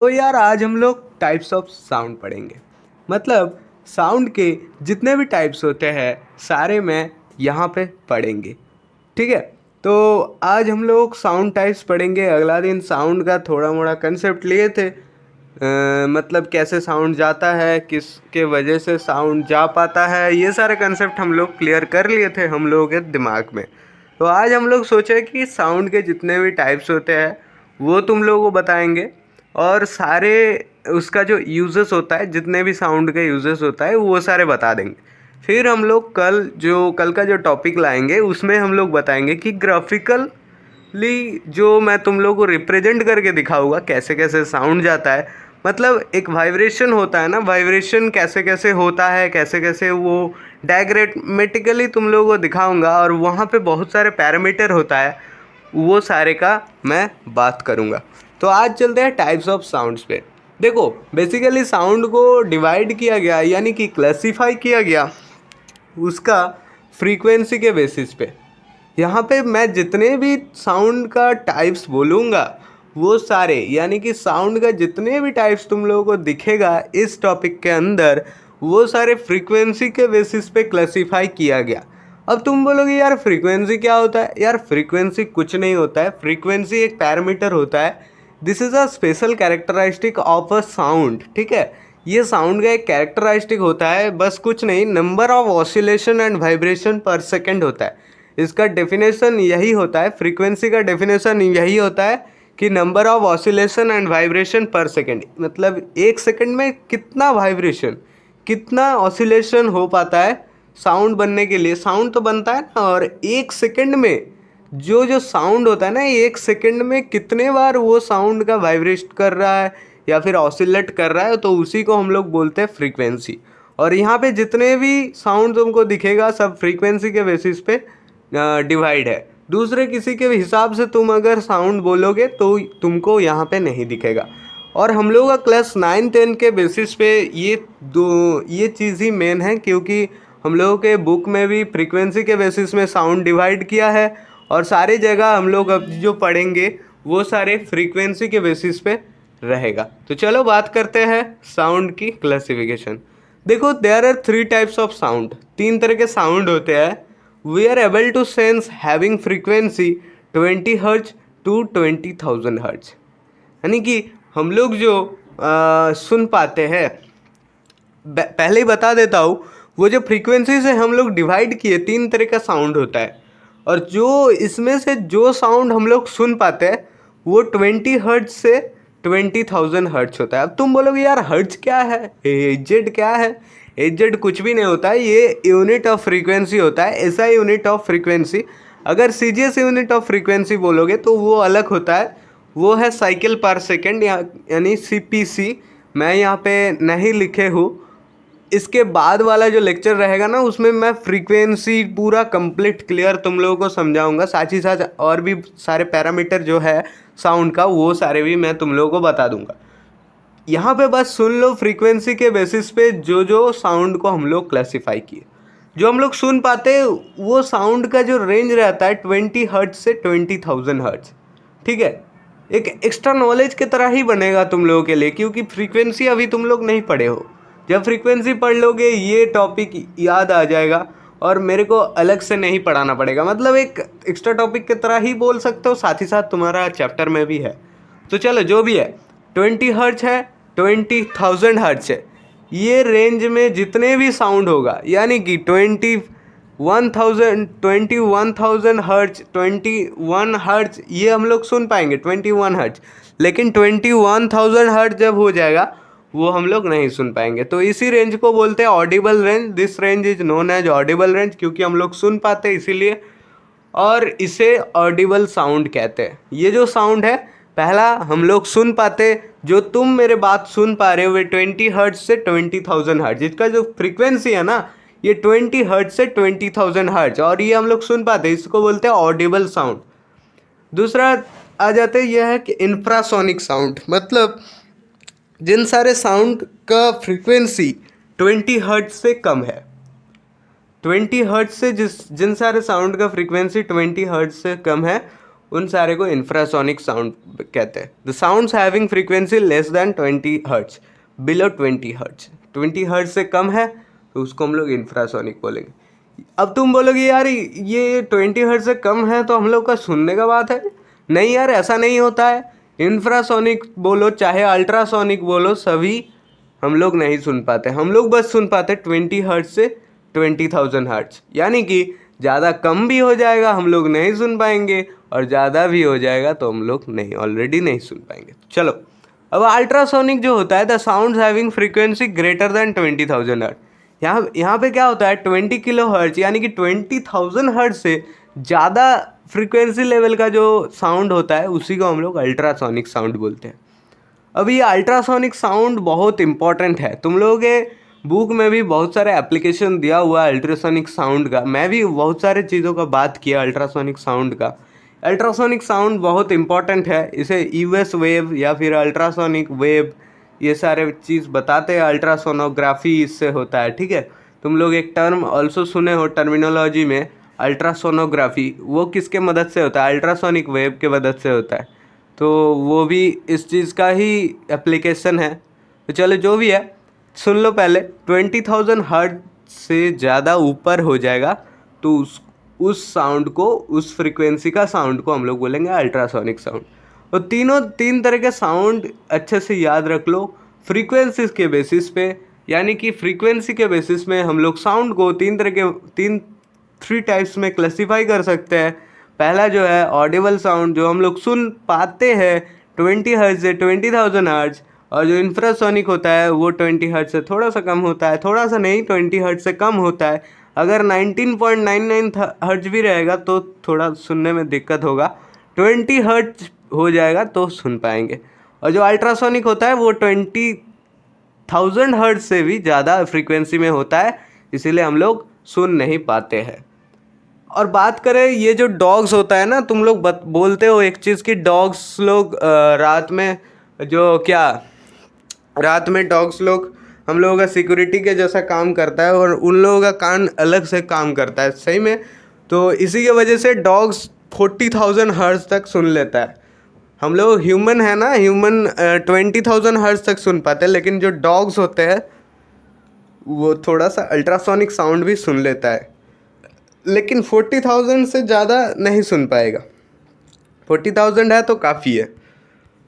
तो यार आज हम लोग टाइप्स ऑफ साउंड पढ़ेंगे। मतलब साउंड के जितने भी टाइप्स होते हैं सारे मैं यहाँ पे पढ़ेंगे। ठीक है। तो आज हम लोग साउंड टाइप्स पढ़ेंगे। अगला दिन साउंड का थोड़ा मोड़ा कंसेप्ट लिए थे। मतलब कैसे साउंड जाता है, किसके वजह से साउंड जा पाता है, ये सारे कंसेप्ट हम लोग क्लियर कर लिए थे हम लोगों के दिमाग में। तो आज हम लोग सोचे कि साउंड के जितने भी टाइप्स होते हैं वो तुम लोगों को बताएंगे। और सारे उसका जो यूजेस होता है, जितने भी साउंड के यूजेस होता है वो सारे बता देंगे। फिर हम लोग कल का जो टॉपिक लाएंगे उसमें हम लोग बताएंगे कि ग्राफिकली जो मैं तुम लोगों को रिप्रेजेंट करके दिखाऊंगा कैसे कैसे साउंड जाता है। मतलब एक वाइब्रेशन होता है ना, वाइब्रेशन कैसे कैसे होता है, कैसे कैसे वो डायग्रामेटिकली तुम लोगों को दिखाऊंगा। और वहाँ पे बहुत सारे पैरामीटर होता है, वो सारे का मैं बात करूँगा। तो आज चलते हैं टाइप्स ऑफ साउंड्स पे। देखो बेसिकली साउंड को डिवाइड किया गया यानी कि क्लासिफाई किया गया उसका फ्रीक्वेंसी के बेसिस पे। यहाँ पे मैं जितने भी साउंड का टाइप्स बोलूँगा वो सारे यानी कि साउंड का जितने भी टाइप्स तुम लोगों को दिखेगा इस टॉपिक के अंदर वो सारे फ्रीक्वेंसी के बेसिस पे क्लासिफाई किया गया। अब तुम बोलोगे यार फ्रीक्वेंसी क्या होता है। यार फ्रीक्वेंसी कुछ नहीं होता है, फ्रीक्वेंसी एक पैरामीटर होता है। This is a special characteristic of a sound. ठीक है, ये साउंड का एक कैरेक्टरिस्टिक होता है, बस कुछ नहीं, number of oscillation and vibration पर सेकेंड होता है। इसका डेफिनेशन यही होता है, फ्रीक्वेंसी का डेफिनेशन यही होता है कि number of oscillation and vibration पर सेकेंड। मतलब एक सेकेंड में कितना वाइब्रेशन, कितना ऑसिलेशन हो पाता है साउंड बनने के लिए। साउंड तो बनता है ना, और एक सेकेंड में जो जो साउंड होता है ना, एक सेकेंड में कितने बार वो साउंड का वाइब्रेट कर रहा है या फिर ऑसिलेट कर रहा है, तो उसी को हम लोग बोलते हैं फ्रीक्वेंसी। और यहाँ पे जितने भी साउंड तुमको दिखेगा सब फ्रीक्वेंसी के बेसिस पे डिवाइड है। दूसरे किसी के हिसाब से तुम अगर साउंड बोलोगे तो तुमको यहाँ पे नहीं दिखेगा। और हम लोग का क्लास 9 10 के बेसिस पे ये चीज़ ही मेन है, क्योंकि हम लोगों के बुक में भी फ्रीक्वेंसी के बेसिस में साउंड डिवाइड किया है। और सारी जगह हम लोग अब जो पढ़ेंगे वो सारे फ्रीक्वेंसी के बेसिस पे रहेगा। तो चलो बात करते हैं साउंड की क्लासिफिकेशन। देखो there are 3 types of sound. 3 तरह के साउंड होते हैं। We are able to sense having frequency 20 hertz to 20,000 hertz. यानी कि हम लोग जो सुन पाते हैं, पहले ही बता देता हूँ, वो जो फ्रीक्वेंसी से हम लोग डिवाइड किए 3 तरह का साउंड होता है। और जो इसमें से जो साउंड हम लोग सुन पाते हैं वो 20 हर्ट्ज से 20,000 हर्ट्ज होता है। अब तुम बोलोगे यार हर्ट्ज क्या है, एजेड क्या है। एजेड कुछ भी नहीं होता है, ये यूनिट ऑफ फ्रीक्वेंसी होता है, ऐसा यूनिट ऑफ फ्रीक्वेंसी। अगर सीजीएस यूनिट ऑफ फ्रीक्वेंसी बोलोगे तो वो अलग होता है, वो है साइकिल पर सेकेंड यानी सीपीसी। मैं यहाँ पे नहीं लिखे हूँ। इसके बाद वाला जो लेक्चर रहेगा ना उसमें मैं फ्रीक्वेंसी पूरा कंप्लीट क्लियर तुम लोगों को समझाऊंगा। साथ ही साथ और भी सारे पैरामीटर जो है साउंड का वो सारे भी मैं तुम लोगों को बता दूंगा। यहाँ पे बस सुन लो फ्रीक्वेंसी के बेसिस पे जो जो साउंड को हम लोग क्लासीफाई किए, जो हम लोग सुन पाते हैं वो साउंड का जो रेंज रहता है 20 हर्ट्ज से 20,000 हर्ट्ज। ठीक है, एक एक्स्ट्रा नॉलेज की तरह ही बनेगा तुम लोगों के लिए, क्योंकि फ्रीक्वेंसी अभी तुम लोग नहीं पढ़े हो। जब फ्रीक्वेंसी पढ़ लोगे ये टॉपिक याद आ जाएगा और मेरे को अलग से नहीं पढ़ाना पड़ेगा। मतलब एक एक्स्ट्रा टॉपिक की तरह ही बोल सकते हो, साथ ही साथ तुम्हारा चैप्टर में भी है। तो चलो जो भी है, 20 हर्ट्ज है, 20,000 हर्ट्ज है, ये रेंज में जितने भी साउंड होगा यानी कि 21,000 हर्ट्ज, 21 हर्ट्ज ये हम लोग सुन पाएंगे 21 हर्ट्ज। लेकिन 21,000 हर्ट्ज जब हो जाएगा वो हम लोग नहीं सुन पाएंगे। तो इसी रेंज को बोलते हैं audible range. This range is known as audible range, क्योंकि हम लोग सुन पाते हैं इसीलिए, और इसे ऑडिबल साउंड कहते हैं। ये जो साउंड है पहला हम लोग सुन पाते, जो तुम मेरे बात सुन पा रहे हो वे 20 हर्ट्ज से 20,000 हर्ट्ज। इसका जो फ्रीक्वेंसी है ना ये 20 हर्ट्ज से 20,000 हर्ट्ज, और ये हम लोग सुन पाते, इसको बोलते हैं ऑडिबल साउंड। दूसरा आ जाते यह है कि इंफ्रासोनिक साउंड। मतलब जिन सारे साउंड का फ्रीक्वेंसी 20 हर्ट्ज से कम है, 20 हर्ट्ज से जिन सारे साउंड का फ्रीक्वेंसी 20 हर्ट्ज से कम है उन सारे को इंफ्रासोनिक साउंड कहते हैं। The sounds having frequency less than 20 hertz, below 20 hertz, 20 hertz से कम है तो उसको हम लोग इंफ्रासोनिक बोलेंगे। अब तुम बोलोगे यार ये 20 हर्ट्ज से कम है तो हम लोग का सुनने का बात है। नहीं यार, ऐसा नहीं होता है। इंफ्रासोनिक बोलो चाहे अल्ट्रासोनिक बोलो, सभी हम लोग नहीं सुन पाते। हम लोग बस सुन पाते 20 हर्ट्ज से 20,000 हर्ट्ज, यानी कि ज़्यादा कम भी हो जाएगा हम लोग नहीं सुन पाएंगे, और ज़्यादा भी हो जाएगा तो हम लोग नहीं ऑलरेडी नहीं सुन पाएंगे। चलो, अब अल्ट्रासोनिक जो होता है, the sound having frequency greater than 20,000 hertz. यहाँ पे क्या होता है, 20 किलो हर्ट्ज यानी कि 20,000 हर्ट्ज से ज़्यादा फ्रीक्वेंसी लेवल का जो साउंड होता है उसी को हम लोग अल्ट्रासोनिक साउंड बोलते हैं। अब ये अल्ट्रासोनिक साउंड बहुत इंपॉर्टेंट है। तुम लोगों के बुक में भी बहुत सारे एप्लीकेशन दिया हुआ है अल्ट्रासोनिक साउंड का। मैं भी बहुत सारे चीज़ों का बात किया अल्ट्रासोनिक साउंड का। अल्ट्रासोनिक साउंड बहुत इंपॉर्टेंट है। इसे यूएस वेव या फिर अल्ट्रासोनिक वेव, ये सारे चीज़ बताते हैं। अल्ट्रासोनोग्राफी इससे होता है, ठीक है। तुम लोग एक टर्म ऑल्सो सुने हो टर्मिनोलॉजी में, अल्ट्रासोनोग्राफी। वो किसके मदद से होता है? अल्ट्रासोनिक वेव के मदद से होता है। तो वो भी इस चीज़ का ही एप्लीकेशन है। तो चलो, जो भी है सुन लो पहले। 20,000 हर्ट्ज से ज़्यादा ऊपर हो जाएगा तो उस साउंड को, उस फ्रीक्वेंसी का साउंड को हम लोग बोलेंगे अल्ट्रासोनिक साउंड। और तीन तरह के साउंड अच्छे से याद रख लो फ्रीक्वेंसीज के बेसिस पे। यानी कि फ्रीक्वेंसी के बेसिस में हम लोग साउंड को थ्री टाइप्स में क्लासीफाई कर सकते हैं। पहला जो है ऑडिबल साउंड, जो हम लोग सुन पाते हैं 20 हर्ट्ज से 20,000 हर्ट्ज, और जो इंफ्रासोनिक होता है वो 20 हर्ट्ज से थोड़ा सा कम होता है, थोड़ा सा नहीं 20 हर्ट्ज से कम होता है। अगर 19.99 हर्ट्ज भी रहेगा तो थोड़ा सुनने में दिक्कत होगा, 20 हर्ट्ज हो जाएगा तो सुन पाएंगे। और जो अल्ट्रासोनिक होता है वो 20,000 हर्ट्ज से भी ज़्यादा फ्रीक्वेंसी में होता है, इसीलिए हम लोग सुन नहीं पाते हैं। और बात करें ये जो डॉग्स होता है ना, तुम लोग बोलते हो एक चीज़ कि डॉग्स लोग रात में रात में डॉग्स लोग हम लोगों का सिक्योरिटी के जैसा काम करता है, और उन लोगों का कान अलग से काम करता है, सही में। तो इसी की वजह से डॉग्स 40,000 हर्ट्ज तक सुन लेता है। हम लोग ह्यूमन है ना, ह्यूमन 20,000 हर्ट्ज तक सुन पाते हैं, लेकिन जो डॉग्स होते हैं वो थोड़ा सा अल्ट्रासोनिक साउंड भी सुन लेता है, लेकिन 40,000 से ज़्यादा नहीं सुन पाएगा। 40,000 है तो काफ़ी है।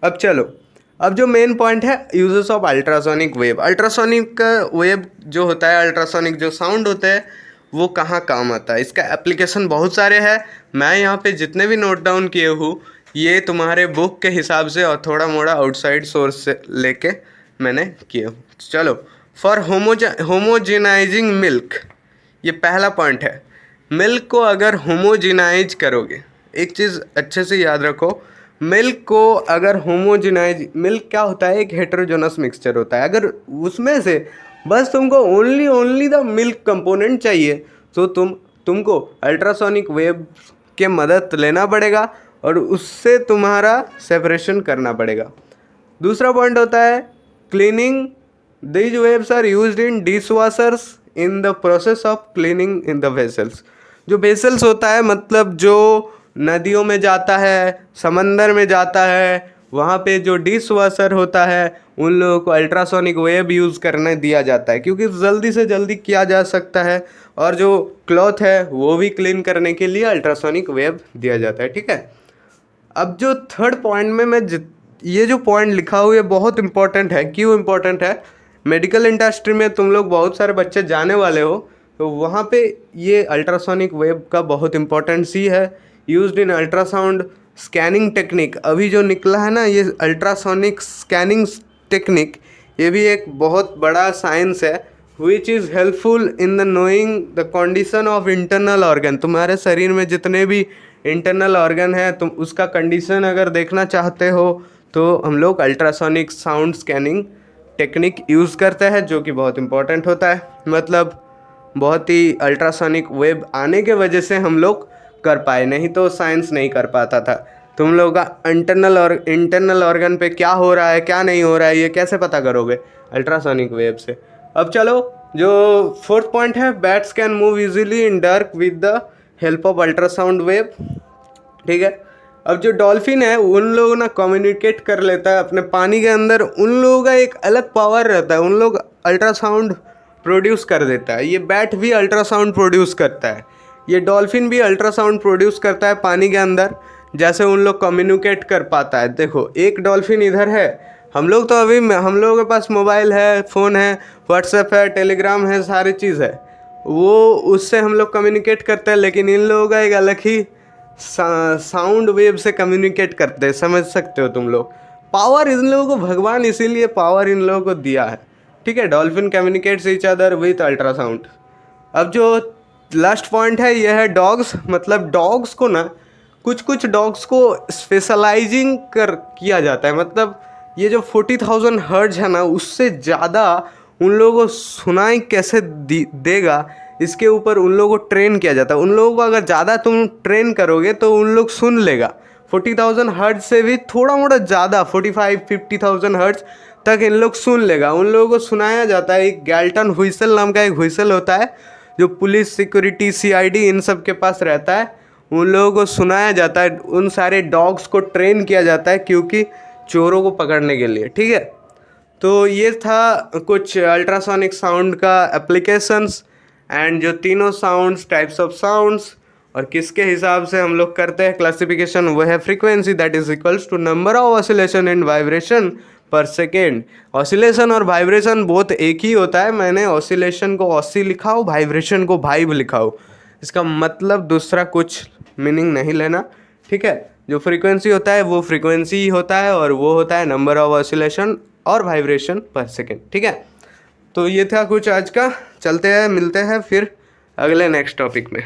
अब चलो, अब जो मेन पॉइंट है uses of ultrasonic wave. Ultrasonic wave जो होता है, अल्ट्रासोनिक जो साउंड होते हैं वो कहाँ काम आता है, इसका एप्लीकेशन बहुत सारे हैं। मैं यहाँ पे जितने भी नोट डाउन किए हूँ ये तुम्हारे बुक के हिसाब से और थोड़ा मोड़ा आउटसाइड सोर्स से लेके मैंने किए हूँ। चलो, फॉर होमोजेनाइजिंग मिल्क, ये पहला पॉइंट है। मिल्क को अगर होमोजेनाइज करोगे, एक चीज़ अच्छे से याद रखो, मिल्क को अगर होमोजेनाइज, मिल्क क्या होता है, एक हेटेरोजेनस मिक्सचर होता है। अगर उसमें से बस तुमको ओनली द मिल्क कंपोनेंट चाहिए तो तुमको अल्ट्रासोनिक वेव के मदद लेना पड़ेगा और उससे तुम्हारा सेपरेशन करना पड़ेगा। दूसरा पॉइंट होता है cleaning. These waves are used in dishwashers in the process of cleaning in the vessels. जो वेसल्स होता है मतलब जो नदियों में जाता है, समंदर में जाता है, वहाँ पे जो डिश वॉशर होता है उन लोगों को अल्ट्रासोनिक वेव यूज़ करने दिया जाता है, क्योंकि जल्दी से जल्दी किया जा सकता है। और जो क्लॉथ है वो भी क्लीन करने के लिए अल्ट्रासोनिक वेव दिया जाता है, ठीक है। अब जो थर्ड पॉइंट में ये जो पॉइंट लिखा हुआ है बहुत इंपॉर्टेंट है। क्यों इंपॉर्टेंट है? मेडिकल इंडस्ट्री में तुम लोग बहुत सारे बच्चे जाने वाले हो, तो वहाँ पे ये अल्ट्रासोनिक वेव का बहुत इंपॉर्टेंस ही है। Used in ultrasound scanning technique, अभी जो निकला है ना ये अल्ट्रासोनिक स्कैनिंग टेक्निक, ये भी एक बहुत बड़ा साइंस है। Which is helpful in the knowing the condition of internal organ. तुम्हारे शरीर में जितने भी इंटरनल ऑर्गन है, तुम उसका कंडीशन अगर देखना चाहते हो तो हम लोग ultrasonic sound scanning technique use करते हैं, जो कि बहुत इंपॉर्टेंट होता है। मतलब बहुत ही अल्ट्रासोनिक वेव आने के वजह से हम लोग कर पाए, नहीं तो साइंस नहीं कर पाता था। तुम लोग का इंटरनल ऑर्गन पे क्या हो रहा है क्या नहीं हो रहा है ये कैसे पता करोगे? अल्ट्रासोनिक वेव से। अब चलो, जो फोर्थ पॉइंट है, bats can move easily in dark with the help of ultrasound wave, ठीक है। अब जो डॉल्फिन है उन लोगों ना कम्युनिकेट कर लेता है अपने पानी के अंदर, उन लोगों का एक अलग पावर रहता है, उन लोग अल्ट्रासाउंड प्रोड्यूस कर देता है। ये बैट भी अल्ट्रासाउंड प्रोड्यूस करता है, ये डॉल्फिन भी अल्ट्रासाउंड प्रोड्यूस करता है पानी के अंदर, जैसे उन लोग कम्युनिकेट कर पाता है। देखो एक डॉल्फिन इधर है, हम लोग तो अभी हम लोगों के पास मोबाइल है, फ़ोन है, व्हाट्सएप है, टेलीग्राम है, सारी चीज़ है, वो उससे हम लोग कम्युनिकेट करते हैं, लेकिन इन लोगों का एक अलग ही साउंड वेव से कम्युनिकेट करते हैं। समझ सकते हो तुम लोग, पावर इन लोगों को भगवान इसीलिए पावर इन लोगों को दिया है, ठीक है। Dolphin communicates each other with ultrasound. अब जो लास्ट पॉइंट है यह है डॉग्स। मतलब डॉग्स को ना कुछ डॉग्स को स्पेशलाइजिंग कर किया जाता है। मतलब ये जो 40,000 हर्ट्ज है ना, उससे ज़्यादा उन लोगों को सुनाई कैसे देगा, इसके ऊपर उन लोगों को ट्रेन किया जाता है। उन लोगों को अगर ज़्यादा तुम ट्रेन करोगे तो उन लोग सुन लेगा। 40,000 हर्ट्ज से भी थोड़ा मोड़ा ज़्यादा 45-50,000 हर्ट्ज तक इन लोग सुन लेगा। उन लोगों को सुनाया जाता है, एक गैल्टन हुइसल नाम का एक हुइसल होता है जो पुलिस, सिक्योरिटी, सीआईडी इन सब के पास रहता है, उन लोगों को सुनाया जाता है। उन सारे डॉग्स को ट्रेन किया जाता है क्योंकि चोरों को पकड़ने के लिए, ठीक है। तो ये था कुछ अल्ट्रासोनिक साउंड का एप्लीकेशंस एंड जो तीनों साउंड्स, टाइप्स ऑफ साउंड्स और किसके हिसाब से हम लोग करते हैं क्लासिफिकेशन, वो है frequency that is equals to number of oscillation and vibration पर सेकेंड। ऑसिलेशन और वाइब्रेशन बहुत एक ही होता है, मैंने ऑसिलेशन को ऑसी लिखा हो, वाइब्रेशन को वाइब लिखा हो, इसका मतलब दूसरा कुछ मीनिंग नहीं लेना, ठीक है। जो फ्रीक्वेंसी होता है वो फ्रीक्वेंसी ही होता है और वो होता है नंबर ऑफ ऑसिलेशन और वाइब्रेशन पर सेकेंड, ठीक है। तो ये था कुछ आज का, चलते हैं, मिलते हैं फिर अगले नेक्स्ट टॉपिक में।